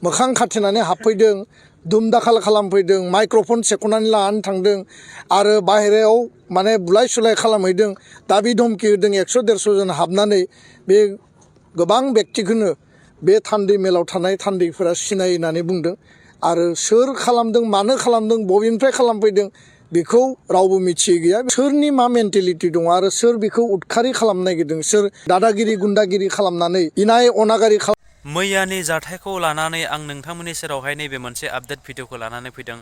मोखां खाथेनानै हाबफैदों दुमदाखाल खालामफैदों माइक्र'फन सेख'नानै लानानै थांदों आरो बाहेरायाव माने बुलाय सुलाय खालामहैदों दाबि धमखि होदों 100-150 जन हाबनानै बे गोबां बेक्तिखौनो बे थान्दै मेलाव थानाय थान्दैफोरा सिनायो होननानै बुंदों आरो सोर खालामदों मानो खालामदों बबेनिफ्राय खालामफैदों बेखौ रावबो मिथियै गैया सोरनि मा मेन्टेलिटि दङ आरो सोर बेखौ उदखारि खालामनो नागिरदों सोर दादागिरि गुन्दागिरि खालामनानै इनाय अनागारि मैयानि जाथायखौ लानानै आं नोंथांमोननि सेरावहाय नैबे मोनसे आपडेट भिडिअखौ लानानै फैदों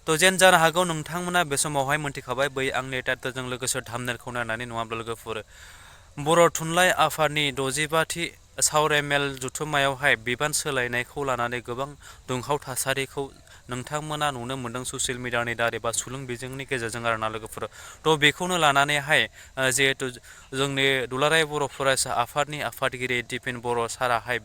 थ' जेन जानो हागौ नोंथांमोना बे समावहाय मोनथिखाबाय बै आंनि टाइटेलजों लोगोसे थाम्बनेलखौ नायनानै नङाब्ला लोगोफोर बर' थुनलाइ आफादनि 65थि सावरायमेल जथुम्मायावहाय बिबान सोलायनायखौ लानानै गोबां दुंहाव थासारिखौ नोंथांमोना नुनो मोन्दों ससियेल मिडियानि दारै बा सुलुं बिजोंनि गेजेरजों आरोना लोगोफोर थ' बेखौनो लानानैहाय जिहेतु जोंनि दुलाराय बर' फरायसा आफादनि आफादगिरि दिपेन बर' साराहाय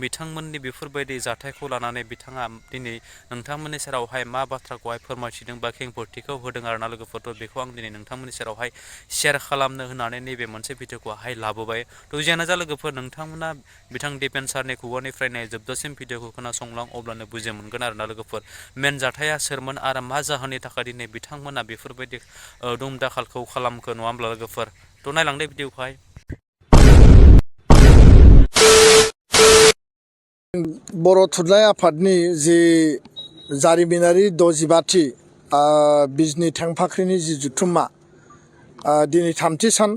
बिथांमोननि बेफोरबायदि जाथायखौ लानानै बिथाङा दिनै नोंथांमोननि सेरावहाय मा बाथ्राखौहाय फोरमायथिदों बा खेंफोरथिखौ होदों आरोना लोगोफोर थ' बेखौ आं दिनै नोंथांमोननि सेरावहाय शेयार खालामनो होननानै नैबे मोनसे भिडिअखौहाय लाबोबाय थ' जियानो जा लोगोफोर नोंथांमोना बिथां दिपेन सारनि खुगानिफ्रायनो जोबजासिम भिडिअखौ खोनासंलां अब्लानो बुजि मोनगोन आरोना लोगोफोर मेन जाथाया सोरमोन आरो मा जाहोननि थाखाय दिनै बिथांमोना बेफोरबायदि दुम दाखालखौ खालामखो नङा होमब्ला लोगोफोर थ' नायलांदो भिडिअखौहाय बर' थुनलाइ आफादनि जि जारिमिनारि 65थि बिजनि थेंफाख्रिनि जि जथुम्मा दिनै 3थि सान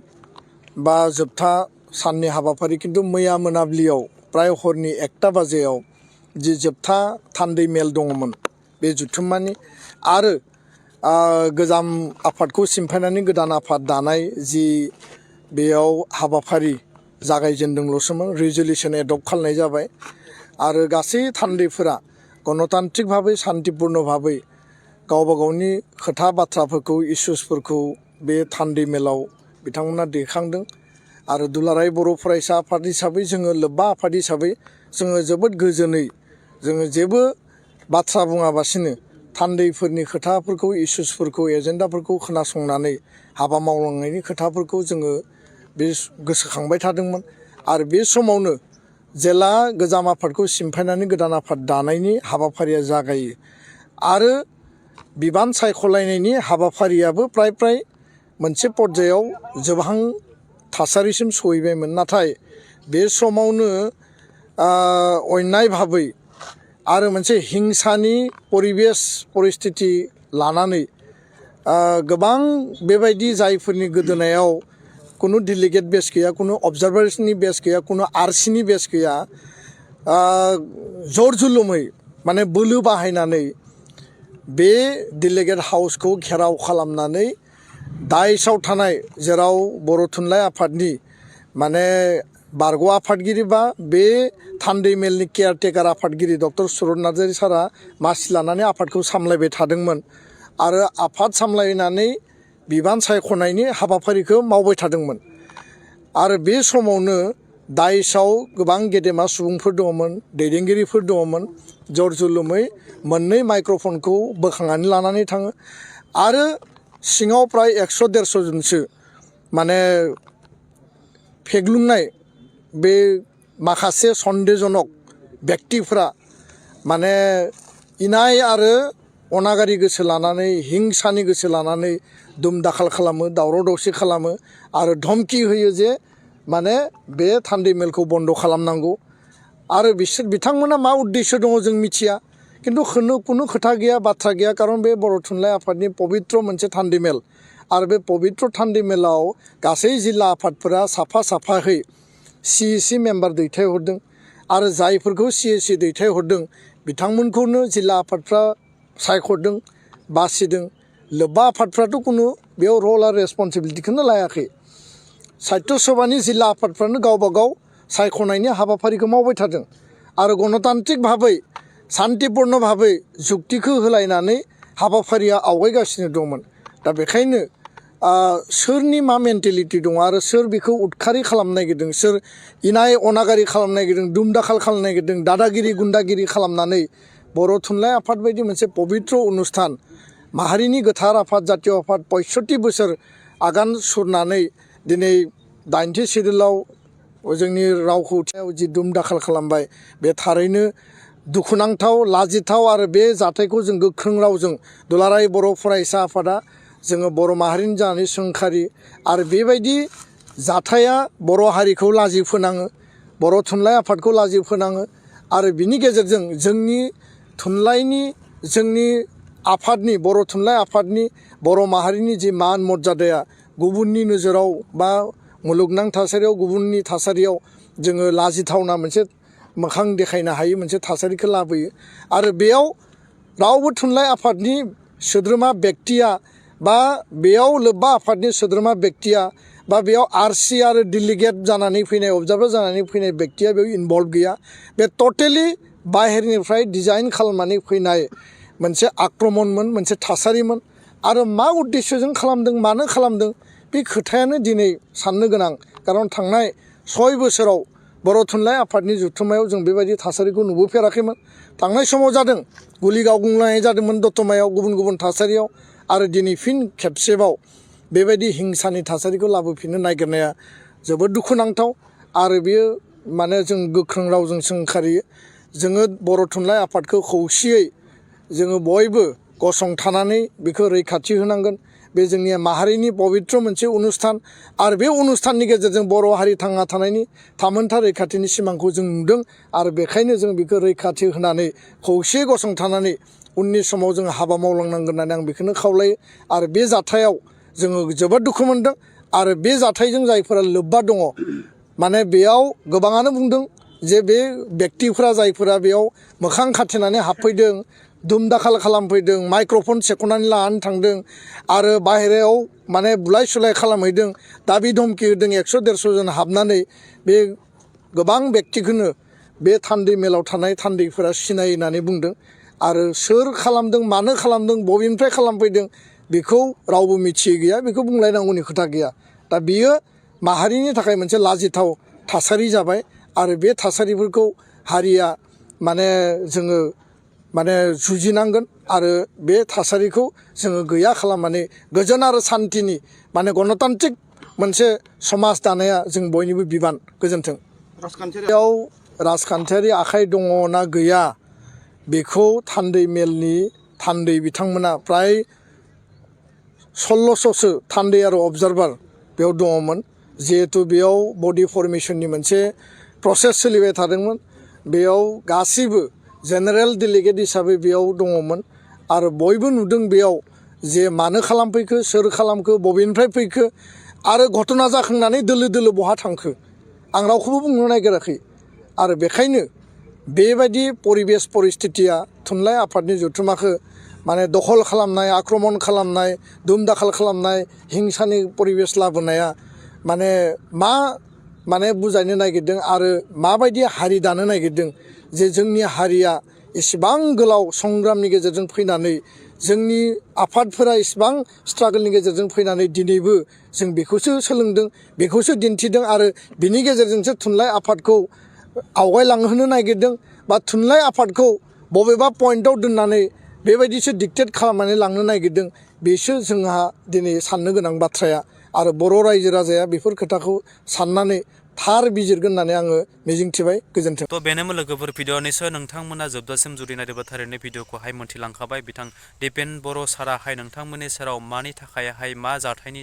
बा जोबथा साननि हाबाफारि खिन्थु मैया मोनाबिलियाव प्राय हरनि 1टा बाजियाव जि जोबथा थान्दै मेल दङमोन बे जथुम्मानि आरो गोजाम आफादखौ सिमफायनानै गोदान आफाद दानाय जि बेयाव हाबाफारि जागायजेनदोंल'सोमोन रिजलिउसन एडप्ट खालामनाय जाबाय आरो गासै थान्दैफोरा गणतान्त्रिक भाबै शान्तिपुर्ण भाबै गावबा गावनि खोथा बाथ्राफोरखौ इसुसफोरखौ बे थान्दै मेलाव बिथांमोना दैखांदों आरो दुलाराय बर' फरायसा आफाद हिसाबै जोङो लोब्बा आफाद हिसाबै जोङो जोबोद गोजोनै जोङो जेबो बाथ्रा बुङाबासिनो थान्दैफोरनि खोथाफोरखौ इसुसफोरखौ एजेन्डाफोरखौ खोनासंनानै हाबा मावलांनायनि खोथाफोरखौ जोङो बे गोसोखांबाय थादोंमोन आरो बे समावनो जेला गोजाम आफादखौ सिमफायनानै गोदान आफाद दानायनि हाबाफारिया जागायो आरो बिबान सायख'लायनायनि हाबाफारियाबो प्राय मोनसे पर्यायाव जोबहां थासारिसिम सहैबायमोन नाथाय बे समावनो अन्याय भाबै आरो मोनसे हिंसानि परिबेस परिस्थिति लानानै गोबां बेबायदि जायफोरनि गोदोनायाव कुनु डेलिगेट बेस गैया कुनु अबजार्भार्सनि बेस गैया कुनु आरसिनि बेस गैया जर जुलुमै माने बोलो बाहायनानै बे डेलिगेट हाउसखौ घेराव खालामनानै दाइसआव थानाय जेराव बर' थुनलाइ आफादनि माने बारग' आफादगिरि बा बे थान्दै मेलनि केयारटेकार आफादगिरि डक्टर सुरत नार्जारि सारा मासि लानानै आफादखौ सामलायबाय थादोंमोन आरो आफाद सामलायनानै बिबान सायख'नायनि हाबाफारिखौ मावबाय थादोंमोन आरो बे समावनो दाइसआव गोबां गेदेमा सुबुंफोर दङमोन दैदेनगिरिफोर दङमोन जर जुलुमै मोननै माइक्र'फनखौ बोखांनानै लानानै थाङो आरो सिङाव प्राय 100-150 जनसो माने फेग्लुंनाय बे माखासे सन्देहजनक बेक्तिफ्रा माने इनाय आरो अनागारि गोसो लानानै हिंसानि गोसो लानानै दुम दाखाल खालामो दावराव दावसि खालामो आरो धमकि होयो जे माने बे थान्दै मेलखौ बन्द' खालामनांगौ आरो बिथांमोना मा उद्देश्य दङ जों मिथिया खिन्थु कुनु खोथा गैया बाथ्रा गैया खारन बे बर' थुनलाइ आफादनि पबित्र मोनसे थान्दै मेल आरो बे पबित्र थान्दै मेलाव गासै जिल्ला आफादफोरा साफा साफायै CEC मेम्बार दैथायहरदों आरो जायफोरखौ CEC दैथायहरदों बिथांमोनखौनो जिल्ला आफादफ्रा सायख'दों बासिदों लोब्बा आफादफ्राथ' कुनु बेयाव रल आरो रेसपन्सिबिलिटिखौनो लायाखै साहित्य सभानि जिल्ला आफादफ्रानो गावबा गाव सायख'नायनि हाबाफारिखौ मावबाय थादों आरो गणतान्त्रिक भाबै शान्तिपुर्ण भाबै जुक्तिखौ होलायनानै हाबाफारिया आवगायगासिनो दंमोन दा बेखायनो सोरनि मा मेन्टेलिटि दङ आरो सोर बेखौ उदखारि खालामनो नागिरदों सोर इनाय अनागारि खालामनो नागिरदों दुम दाखाल खालामनो नागिरदों दादागिरि गुन्दागिरि खालामनानै बर' थुनलाइ आफाद बायदि मोनसे पबित्र अनुस्थान माहारिनि गोथार आफाद जातीय आफाद 65 बोसोर आगान सुरनानै दिनै 80 सिदुलाव जोंनि रावखौ जि दुम दाखाल खालामबाय बे थारैनो दुखुनांथाव लाजिथाव आरो बे जाथायखौ जों गोख्रों रावजों दुलाराय बर' फरायसा आफादा जोङो बर' माहारिनि जानानै सोंखारि आरो बेबायदि जाथाया बर' हारिखौ लाजि फोनाङो बर' थुनलाइ आफादखौ लाजि फोनाङो आरो बिनि गेजेरजों जोंनि थुनलाइनि जोंनि आफादनि बर' थुनलाइ आफादनि बर' माहारिनि जि मान मर्यादाया गुबुननि नोजोराव बा मुलुगनां थासारियाव गुबुननि थासारियाव जोङो लाजिथावना मोनसे मोखां देखायनो हायो मोनसे थासारिखौ लाबोयो आरो बेयाव रावबो थुनलाइ आफादनि सोद्रोमा बेक्तिया बा बेयाव लोब्बा आफादनि सोद्रोमा बेक्तिया बा बेयाव आरसि आरो डेलिगेट जानानै फैनाय अबजार्भार जानानै फैनाय बेक्तिया बेयाव इनभल्भ गैया बे टटेलि बाहेरनिफ्राय डिजाइन खालामनानै फैनाय मोनसे आक्रमणमोन मोनसे थासारिमोन आरो मा उद्देश्यजों खालामदों मानो खालामदों बे खोथायानो दिनै साननो गोनां खारन थांनाय 6 बोसोराव बर' थुनलाइ आफादनि जथुम्मायाव जों बेबायदि थासारिखौ नुबोफेराखैमोन थांनाय समाव जादों गुलि गावग्लुंनाय जादोंमोन दतमायाव गुबुन गुबुन थासारियाव आरो दिनै फिन खेबसेबाव बेबायदि हिंसानि थासारिखौ लाबोफिननो नागिरनाया जोबोद दुखुनांथाव आरो बेयो माने जों गोख्रों रावजों सोंखारियो जोङो बर' थुनलाइ आफादखौ खौसेयै जोङो बयबो गसंथानानै बेखौ रैखाथि होनांगोन बे जोंनि माहारिनि पबित्र मोनसे अनुस्थान आरो बे अनुस्थाननि गेजेरजों बर' हारि थांना थानायनि थामोनथा रैखाथिनि सिमांखौ जों नुदों आरो बेखायनो जों बेखौ रैखाथि होनानै खौसेयै गसंथानानै उननि समाव जों हाबा मावलांनांगोन होननानै आं बेखौनो खावलायो आरो बे जाथायाव जोङो जोबोद दुखु मोनदों आरो बे जाथायजों जायफोरा लोब्बा दङ माने बेयाव गोबाङानो बुंदों जे बे बेक्तिफोरा जायफोरा बेयाव मोखां खाथेनानै हाबफैदों दुम दाखाल खालामफैदों माइक्र'फन सेख'नानै लानानै थांदों आरो बाहेरायाव माने बुलाय सुलाय खालामहैदों दाबि धमखि होदों 100-150 जन हाबनानै बे गोबां बेक्तिखौनो बे थान्दै मेलाव थानाय थान्दैफोरा सिनायो होननानै बुंदों आरो सोर खालामदों मानो खालामदों बबेनिफ्राय खालामफैदों बेखौ रावबो मिथियै गैया बेखौ बुंलायनांगौनि खोथा गैया दा बियो माहारिनि थाखाय मोनसे लाजिथाव थासारि जाबाय आरो बे थासारिफोरखौ हारिया माने जोङो माने जुजिनांगोन आरो बे थासारिखौ जोङो गैया खालामनानै गोजोन आरो सान्तिनि माने गणतान्त्रिक मोनसे समाज दानाया जों बयनिबो बिबान गोजोन्थों राजखान्थियाव राजखान्थियारि आखाइ दङ ना गैया बेखौ थान्दै मेलनि थान्दै बिथांमोना प्राय 1600सो थान्दै आरो अबजार्भार बेयाव दङमोन जिहेतु बेयाव बडि फर्मेशननि मोनसे प्रसेस सोलिबाय थादोंमोन बेयाव गासिबो जेनेरेल डेलिगेट हिसाबै बेयाव दङमोन आरो बयबो नुदों बेयाव जे मानो खालामफैखो सोर खालामखो बबेनिफ्राय फैखो आरो घटना जाखांनानै दोलो दोलो बहा थांखो आं रावखौबो बुंनो नागिराखै आरो बेखायनो बेबायदि परिबेस परिस्थितिया थुनलाइ आफादनि जथुम्माखौ माने दखल खालामनाय आक्रमण खालामनाय दुम दाखाल खालामनाय हिंसानि परिबेस लाबोनाया माने मा माने बुजायनो नागिरदों आरो माबायदि हारि दानो नागिरदों जे जोंनि हारिया इसेबां गोलाव संग्रामनि गेजेरजों फैनानै जोंनि आफादफोरा इसेबां स्ट्रागलनि गेजेरजों फैनानै दिनैबो जों बेखौसो सोलोंदों बेखौसो दिन्थिदों आरो बिनि गेजेरजोंसो थुनलाइ आफादखौ आवगायलांहोनो नागिरदों बा थुनलाइ आफादखौ बबेबा पइन्टआव दोननानै बेबायदिसो डिक्टेट खालामनानै लांनो नागिरदों बेसो जोंहा दिनै साननो गोनां बाथ्राया आरो बर' रायजो राजाया बेफोर खोथाखौ साननानै थार बिजिरगोन होननानै आङो मिजिंथिबाय गोजोन्थों थ' बेनोमोन लोगोफोर भिडिअ'निसो नोंथांमोना जोबजासिम जुदि नायदोंबा थारैनो भिडिअ'खौहाय मोन्थिलांखाबाय बिथां दिपेन बर' साराहाय नोंथांमोननि सेराव मानि थाखायहाय मा जाथायनि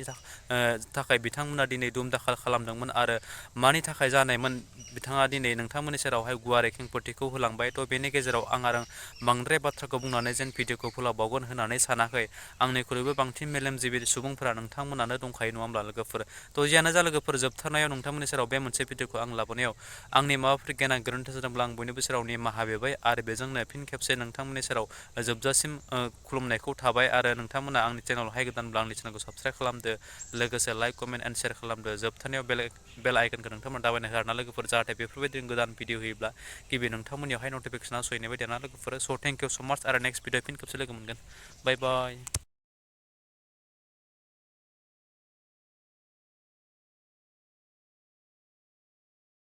थाखाय बिथांमोना दिनै दुम दाखाल खालामदोंमोन आरो मानि थाखाय जानायमोन बिथाङा दिनै नोंथांमोननि सेरावहाय गुवारै खेंफोरथिखौ होलांबाय थ' बेनि गेजेराव आं आरो बांद्राय बाथ्राखौ बुंनानै जेन भिडिअ'खौ फोलावबावगोन होननानै सानाखै आंनिख्रुइबो बांसिन मेलेमजिबि सुबुंफोरा नोंथांमोनानो दंखायो नङा होमब्ला लोगोफोर थ' जियानो जा लोगोफोर जोबथारनायाव नोंथांमोननि सेराव बे मोनसे भिडिअ'खौ आं लाबोनायाव आंनि माबाफोर गेना गोरोन्थि जादोंब्ला आं बयनिबो सेराव निमाहा बिबाय आरो बेजोंनो फिन खेबसे नोंथांमोननि सेराव जोबजासिम खुलुमनायखौ थाबाय आरो नोंथांमोना आंनि चेनेलावहाय गोदानब्ला आंनि चेनेलखौ साबस्क्राइब खालामदो लोगोसे लाइक कमेन्ट एन्ड शेयार खालामदो जोबथारनायाव बेल आइकनखौ नोंथांमोना दाबायना हो आरोना लोगोफोर जाहाथे बेफोरबायदि गोदान भिडिअ होयोब्ला गिबि नोंथांमोननियावहाय नटिफिकेसना सहैनाय बायदि आरोना लोगोफोर स' थेंक इउ स' माच आरो नेक्स्ट भिडिअ फिन खेबसे लोगो मोनगोन बाय बाय